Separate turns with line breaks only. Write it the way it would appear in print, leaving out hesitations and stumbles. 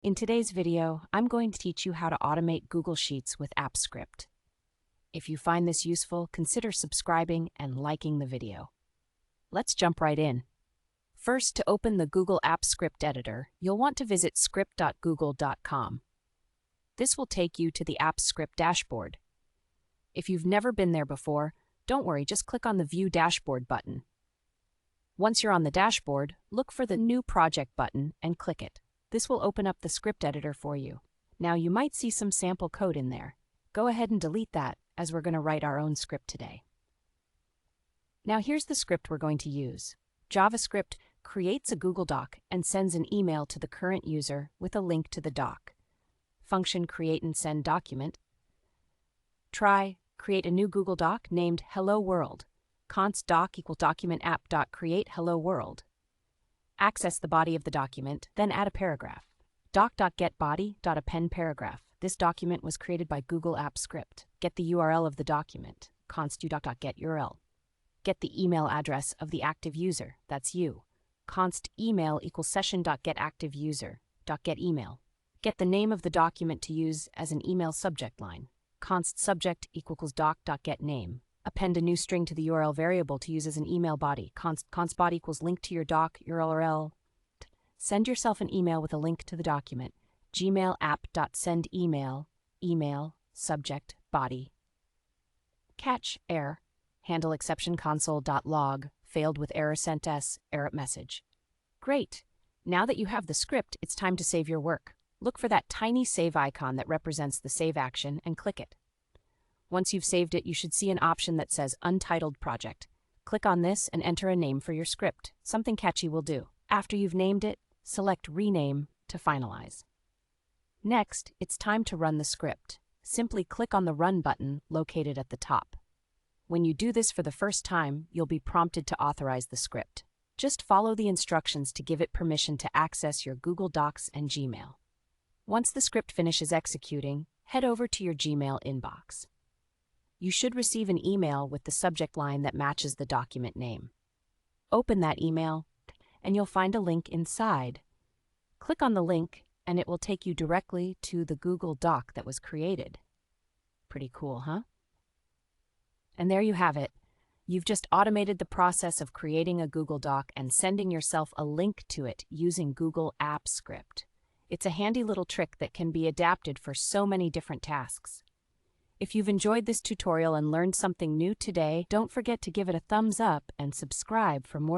In today's video, I'm going to teach you how to automate Google Sheets with JavaScript. If you find this useful, consider subscribing and liking the video. Let's jump right in. First, to open the Google Apps Script editor, you'll want to visit script.google.com. This will take you to the Apps Script dashboard. If you've never been there before, don't worry, just click on the View Dashboard button. Once you're on the dashboard, look for the New Project button and click it. This will open up the script editor for you. Now you might see some sample code in there. Go ahead and delete that, as we're going to write our own script today. Now here's the script we're going to use. JavaScript creates a Google Doc and sends an email to the current user with a link to the doc. Function create and send document. Try create a new Google Doc named Hello World. Const doc equal document app.create hello world. Access the body of the document, then add a paragraph. doc.getBody.append paragraph. This document was created by Google Apps Script. Get the URL of the document. Const udoc.getURL. Get the email address of the active user. That's you. Const email equals session.getActiveUser.getEmail. Get the name of the document to use as an email subject line. Const subject equals doc.getName. Append a new string to the URL variable to use as an email body. Const body equals link to your doc URL. Send yourself an email with a link to the document. Gmail app.send email, email, subject, body. Catch, error. Handle exception console.log, failed with error sent s, error message. Great. Now that you have the script, it's time to save your work. Look for that tiny save icon that represents the save action and click it. Once you've saved it, you should see an option that says Untitled Project. Click on this and enter a name for your script. Something catchy will do. After you've named it, select Rename to finalize. Next, it's time to run the script. Simply click on the Run button located at the top. When you do this for the first time, you'll be prompted to authorize the script. Just follow the instructions to give it permission to access your Google Docs and Gmail. Once the script finishes executing, head over to your Gmail inbox. You should receive an email with the subject line that matches the document name. Open that email, and you'll find a link inside. Click on the link, and it will take you directly to the Google Doc that was created. Pretty cool, huh? And there you have it. You've just automated the process of creating a Google Doc and sending yourself a link to it using Google Apps Script. It's a handy little trick that can be adapted for so many different tasks. If you've enjoyed this tutorial and learned something new today, don't forget to give it a thumbs up and subscribe for more